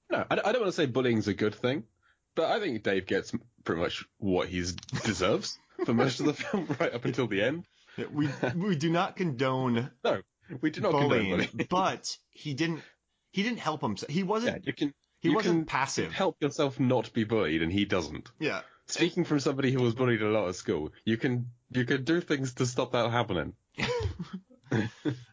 No, I don't want to say bullying's a good thing, but I think Dave gets pretty much what he deserves for most of the film, right up until the end. Yeah, we do not condone No, we do not bullying, condone bullying. but he didn't help himself. He wasn't. Yeah, he wasn't passive. Help yourself not be bullied, and he doesn't. Yeah. Speaking from somebody who was bullied a lot at school, you can do things to stop that happening.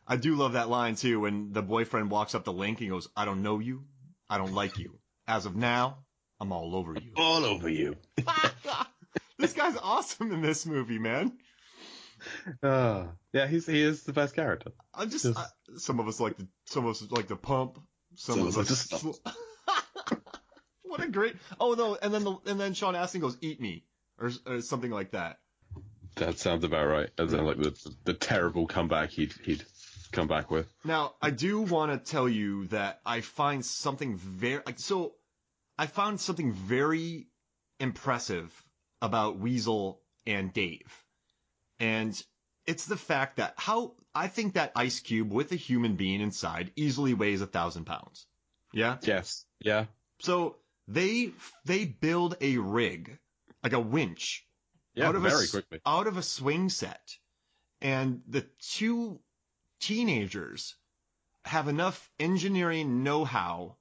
I do love that line too when the boyfriend walks up the link and goes, "I don't know you, I don't like you. As of now, I'm all over you." All over you. This guy's awesome in this movie, man. Yeah, he is the best character. Some of us like the pump. Some of us just What a great. Oh no, and then Sean Astin goes, "Eat me," or something like that. That sounds about right. That sounds like the terrible comeback he'd come back with. Now, I do want to tell you that I find something very impressive about Weasel and Dave. And it's the fact that I think that ice cube with a human being inside easily weighs 1,000 pounds. Yeah? Yes. Yeah. So they build a rig, like a winch, quickly. Out of a swing set. And the two teenagers have enough engineering know-how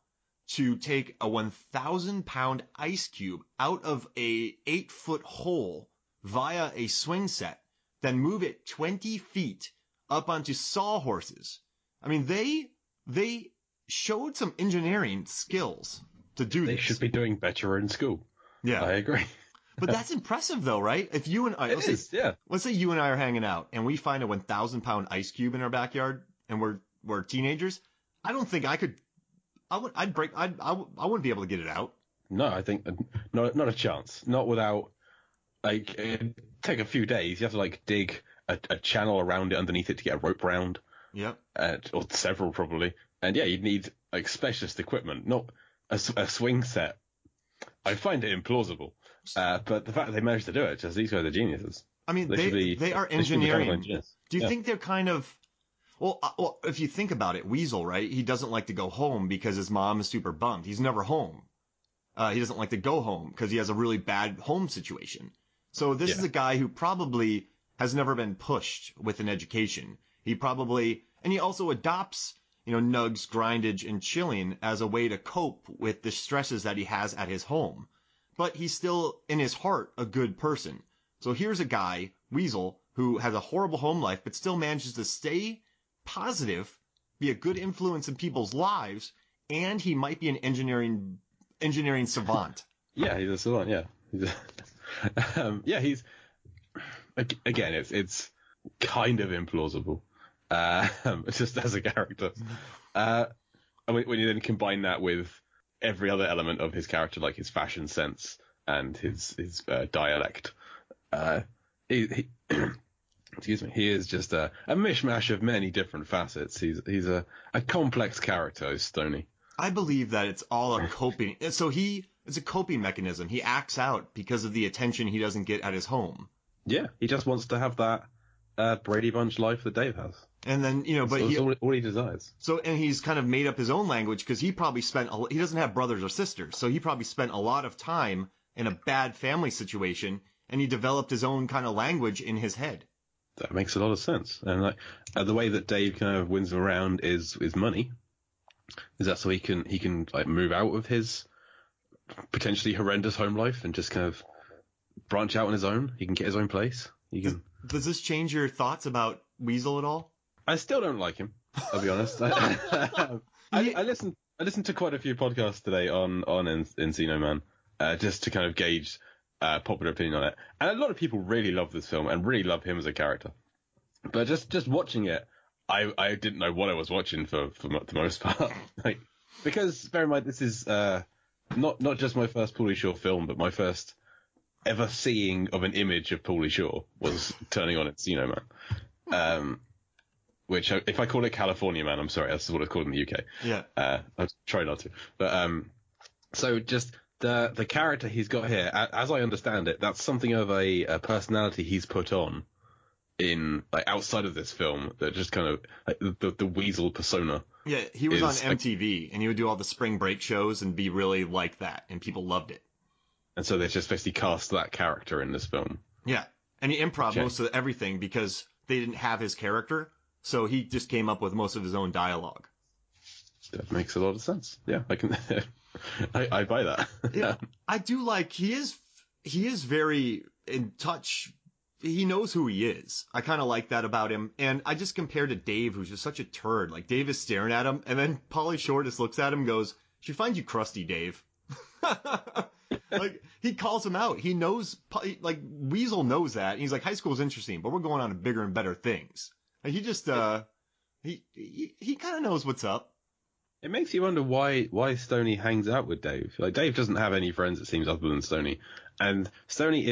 to take a 1,000-pound ice cube out of a 8-foot hole via a swing set, then move it 20 feet up onto sawhorses. I mean, they showed some engineering skills to do this. They should be doing better in school. Yeah. I agree. But that's impressive, though, right? If you and I, let's say you and I are hanging out and we find a 1,000-pound ice cube in our backyard and we're teenagers, I don't think I could. I wouldn't be able to get it out. No, I think not a chance. Not without it'd take a few days. You have to dig a channel around it underneath it to get a rope round. Yep. Or several probably. And yeah, you'd need specialist equipment, not a swing set. I find it implausible. But the fact that they managed to do it, just these guys are geniuses. I mean, they are engineering. Do you think they're kind of... Well, if you think about it, Weasel, right? He doesn't like to go home because his mom is super bummed. He's never home. He doesn't like to go home because he has a really bad home situation. So this is a guy who probably has never been pushed with an education. And he also adopts, nugs, grindage, and chilling as a way to cope with the stresses that he has at his home. But he's still, in his heart, a good person. So here's a guy, Weasel, who has a horrible home life, but still manages to stay positive, be a good influence in people's lives, and he might be an engineering savant. Yeah, he's a savant, yeah. He's... Again, it's kind of implausible, just as a character. When you then combine that with every other element of his character, like his fashion sense and his dialect, excuse me, he is just a mishmash of many different facets. He's a complex character, is Stoney. I believe that it's all a coping. So it's a coping mechanism. He acts out because of the attention he doesn't get at his home. Yeah, he just wants to have that Brady Bunch life that Dave has. And then, but that's all he desires. So, and he's kind of made up his own language because he probably he doesn't have brothers or sisters. So he probably spent a lot of time in a bad family situation, and he developed his own kind of language in his head. That makes a lot of sense. And the way that Dave kind of wins him around is money. Is that so he can move out of his potentially horrendous home life and just kind of branch out on his own? He can get his own place. Does this change your thoughts about Weasel at all? I still don't like him, I'll be honest. I listened to quite a few podcasts today on Encino Man, just to kind of gauge popular opinion on it. And a lot of people really love this film and really love him as a character. But just watching it, I didn't know what I was watching for the most part. Because bear in mind, this is not just my first Pauly Shore film, but my first ever seeing of an image of Pauly Shore was turning on Encino Man. Which, if I call it California Man, I'm sorry, that's what it's called in the UK. Yeah. I'll try not to. But so just the character he's got here, as I understand it, that's something of a personality he's put on in like outside of this film that just kind of like the Weasel persona. Yeah, he was on MTV and he would do all the spring break shows and be really like that, and people loved it. And so they just basically cast that character in this film. Yeah, and he improv most of everything because they didn't have his character, so he just came up with most of his own dialogue. That makes a lot of sense. Yeah, I can. I buy that. Yeah, I do like he is very in touch. He knows who he is. I kind of like that about him. And I just compared to Dave, who's just such a turd. Like, Dave is staring at him, and then Pauly Shore just looks at him and goes, "She finds you crusty, Dave." Like, he calls him out. He knows, like, Weasel knows that. And he's like, high school's interesting, but we're going on to bigger and better things. Like, he just, he kind of knows what's up. It makes you wonder why Stoney hangs out with Dave. Like, Dave doesn't have any friends, it seems, other than Stoney. And Stoney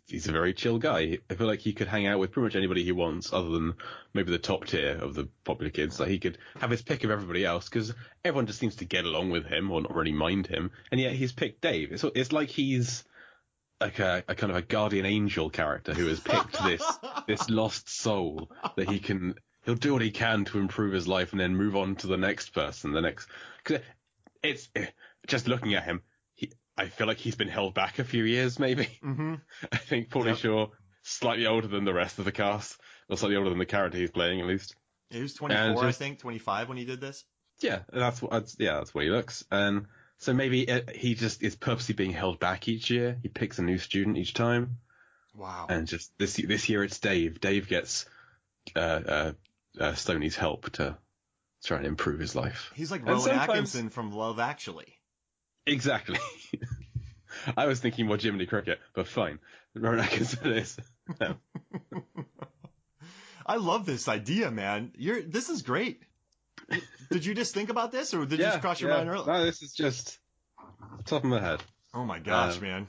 he's a very chill guy. I feel like he could hang out with pretty much anybody he wants, other than maybe the top tier of the popular kids. Like, he could have his pick of everybody else, because everyone just seems to get along with him or not really mind him. And yet he's picked Dave. It's like he's like a kind of a guardian angel character who has picked this lost soul that he'll do what he can to improve his life and then move on to the next person, because it's just looking at him. I feel like he's been held back a few years, maybe. Mm-hmm. I think Pauly Shore, slightly older than the rest of the cast, or slightly older than the character he's playing, at least. He was 24, I think, 25 when he did this. Yeah, that's what he looks. And so maybe he just is purposely being held back each year. He picks a new student each time. Wow. And just this year it's Dave. Dave gets Stoney's help to try and improve his life. He's like Rowan Atkinson from Love Actually. Exactly. I was thinking more Jiminy Cricket, but fine. Rowan Atkinson is. No. I love this idea, man. This is great. Did you just think about this, or did you just cross your mind earlier? No, this is just top of my head. Oh my gosh, man.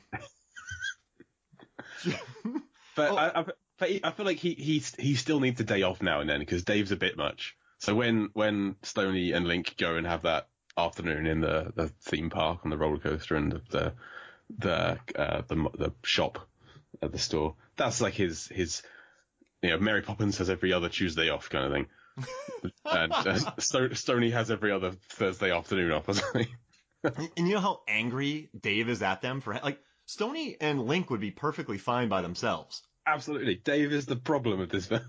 But I feel like he still needs a day off now and then, because Dave's a bit much. So when Stoney and Link go and have that afternoon in the theme park on the roller coaster and the shop at the store, that's like his Mary Poppins has every other Tuesday off kind of thing, and Stoney has every other Thursday afternoon off or something. And you know how angry Dave is at them for, like, Stoney and Link would be perfectly fine by themselves. Absolutely, Dave is the problem of this film.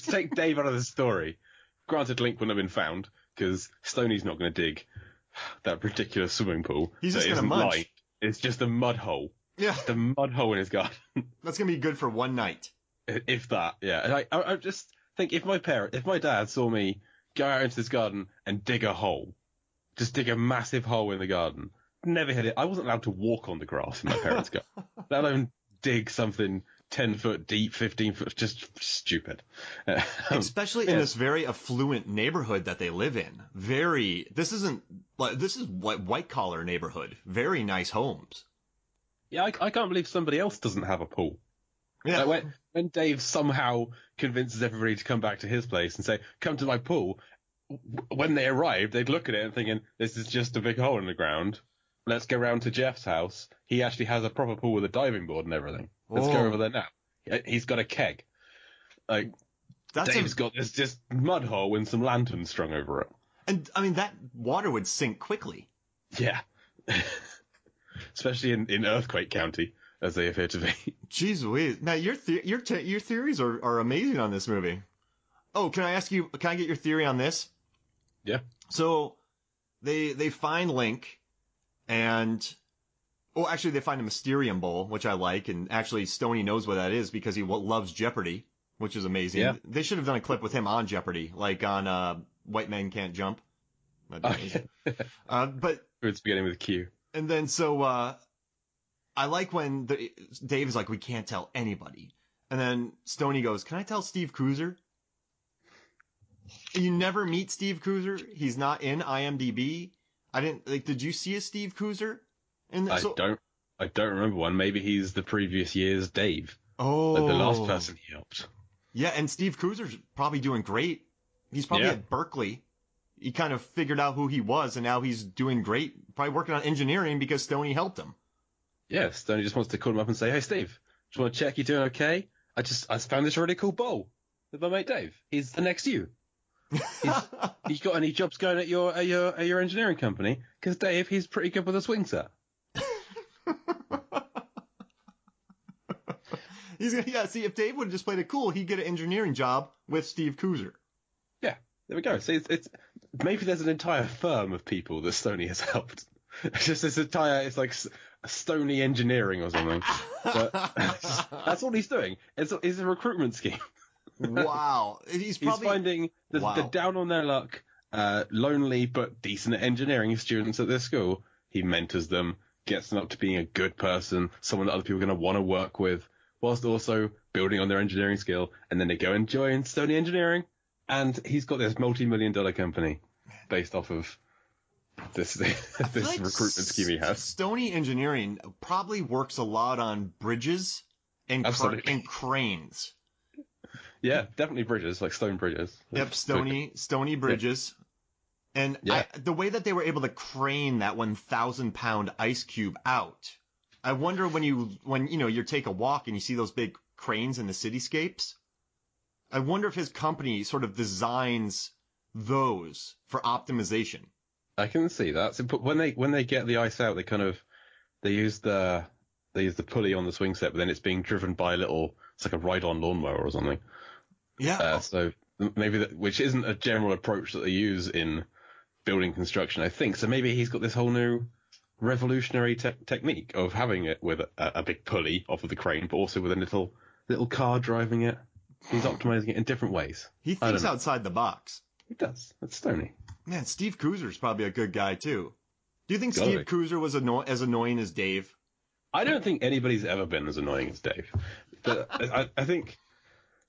Take Dave out of the story. Granted, Link wouldn't have been found, because Stoney's not going to dig that ridiculous swimming pool. He's just going to munch. It's just a mud hole. Yeah. Just a mud hole in his garden. That's going to be good for one night. If that, yeah. And I just think if my dad saw me go out into this garden and dig a hole, just dig a massive hole in the garden, never hit it. I wasn't allowed to walk on the grass in my parents' garden, let alone dig something 10 foot deep, 15 foot, just stupid. Especially in this very affluent neighborhood that they live in. This is white collar neighborhood. Very nice homes. Yeah, I can't believe somebody else doesn't have a pool. Yeah. Like when Dave somehow convinces everybody to come back to his place and say, "Come to my pool," when they arrive, they'd look at it and thinking, "This is just a big hole in the ground. Let's go round to Jeff's house. He actually has a proper pool with a diving board and everything. Let's go over there now. He's got a keg." Like, Dave's got this just mud hole with some lanterns strung over it. And, I mean, that water would sink quickly. Yeah. Especially in Earthquake County, as they appear to be. Jeez Louise. Now, your theories are amazing on this movie. Oh, can I get your theory on this? Yeah. So, they find Link, and... Oh, actually, they find a Mysterium Bowl, which I like, and actually Stoney knows what that is because he loves Jeopardy, which is amazing. Yeah. They should have done a clip with him on Jeopardy, like on White Men Can't Jump. But it's beginning with Q. And then so I like when Dave is like, "We can't tell anybody," and then Stoney goes, "Can I tell Steve Coozer?" You never meet Steve Coozer. He's not in IMDb. Did you see a Steve Coozer? I don't remember one. Maybe he's the previous year's Dave. Oh. Like the last person he helped. Yeah, and Steve Coozer's probably doing great. He's probably at Berkeley. He kind of figured out who he was, and now he's doing great. Probably working on engineering because Stoney helped him. Yeah, Stoney just wants to call him up and say, "Hey, Steve, just want to check you're doing okay. I found this really cool bowl with my mate Dave. He's the next you. You got any jobs going at your engineering company? Because Dave, he's pretty good with a swing set. See, if Dave would have just played it cool, he'd get an engineering job with Steve Coozer. Yeah, there we go. See, it's maybe there's an entire firm of people that Stoney has helped. It's just it's like Stoney Engineering or something. But that's all he's doing. It's a recruitment scheme. Wow. He's finding the down on their luck, lonely but decent at engineering students at this school. He mentors them, gets them up to being a good person, someone that other people are going to want to work with, whilst also building on their engineering skill. And then they go and join Stoney Engineering, and he's got this multi-million-dollar company based off of this recruitment scheme he has. Stoney Engineering probably works a lot on bridges and cranes. Yeah, definitely bridges, like stone bridges. Yep, stony bridges. Yeah. And the way that they were able to crane that 1,000-pound ice cube out, I wonder when you take a walk and you see those big cranes in the cityscapes, I wonder if his company sort of designs those for optimization. I can see that. So, but when they get the ice out, they use the pulley on the swing set, but then it's being driven by it's like a ride-on lawnmower or something. Yeah. So maybe which isn't a general approach that they use in building construction, I think. So maybe he's got this whole new revolutionary technique of having it with a big pulley off of the crane, but also with a little car driving it. He's optimizing it in different ways. He thinks outside the box. He does. That's Stoney. Man, Steve Coozer's probably a good guy too. Do you think Steve Coozer was as annoying as Dave? I don't think anybody's ever been as annoying as Dave. But I think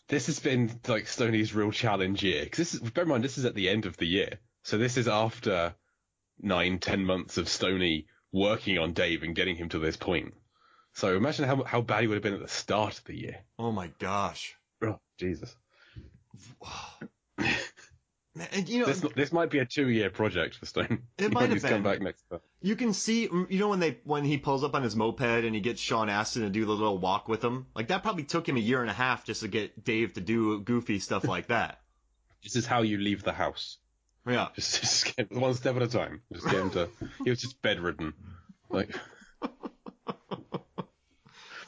this has been like Stoney's real challenge year. Because bear in mind, this is at the end of the year. So this is after 9-10 months of Stoney working on Dave and getting him to this point. So imagine how bad he would have been at the start of the year. Oh my gosh. Oh, Jesus. And, this might be a 2-year project for Stone. It might have been. Come back next time. You can see, when he pulls up on his moped and he gets Sean Astin to do the little walk with him, like that probably took him a year and a half just to get Dave to do goofy stuff like that. This is how you leave the house. Yeah. Just get one step at a time. Just get him to. He was just bedridden. Like.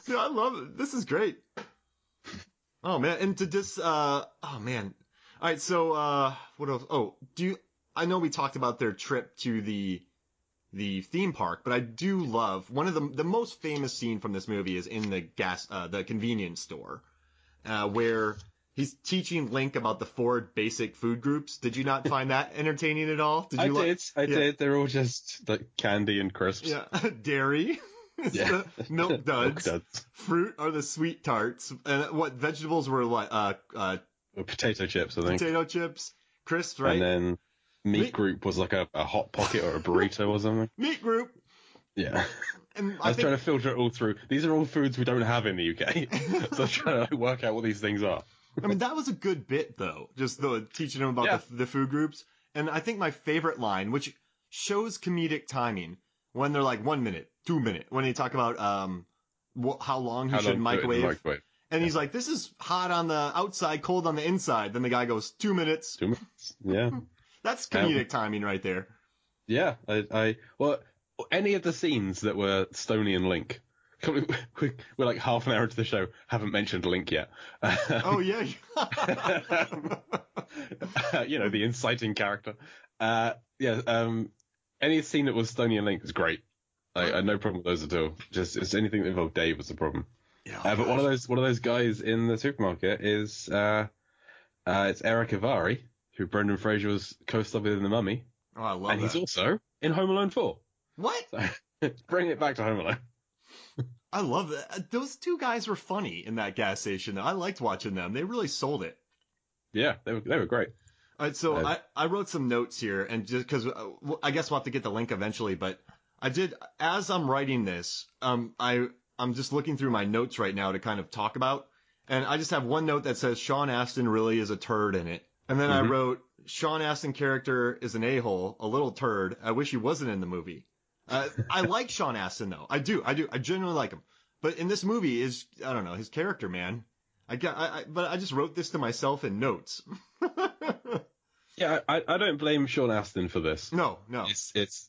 Dude, I love it. This is great. Oh man, and to just oh man. All right, so what else? Oh, I know we talked about their trip to the theme park, but I do love one of the most famous scene from this movie is in the convenience store, where he's teaching Link about the 4 basic food groups. Did you not find that entertaining at all? I did. They're all just like candy and crisps. Yeah, dairy. Yeah. The milk duds. Fruit are the sweet tarts. And what vegetables were like? Potato chips, I think. Potato chips, crisps, right? And then meat group was like a hot pocket or a burrito or something. Meat group. Yeah. And I was trying to filter it all through. These are all foods we don't have in the UK. So I was trying to work out what these things are. I mean, that was a good bit, though. Just teaching them about the food groups. And I think my favorite line, which shows comedic timing, when they're like 1 minute, 2 minute, when they talk about how long he should microwave. And he's like, this is hot on the outside, cold on the inside. Then the guy goes, 2 minutes. 2 minutes. Yeah. That's comedic timing right there. Yeah. Well, any of the scenes that were Stoney and Link, we're like half an hour into the show, haven't mentioned Link yet. Oh, yeah. The inciting character. Any scene that was Stoney and Link is great. I had no problem with those at all. Just anything that involved Dave was a problem. Yeah, but one of those guys in the supermarket is it's Eric Avari, who Brendan Fraser was co-starred with in The Mummy. Oh, I love that. And he's also in Home Alone 4. What? So, bring it back to Home Alone. I love that. Those two guys were funny in that gas station. I liked watching them. They really sold it. Yeah, they were great. All right, so I wrote some notes here, and just because I guess we'll have to get the link eventually, but I did, as I'm writing this, I'm just looking through my notes right now to kind of talk about, and I just have one note that says Sean Astin really is a turd in it. And then I wrote, Sean Astin character is an a-hole, a little turd. I wish he wasn't in the movie. I like Sean Astin, though. I do. I genuinely like him. But in this movie I don't know, his character, man. But I just wrote this to myself in notes. Yeah, I don't blame Sean Astin for this. No. It's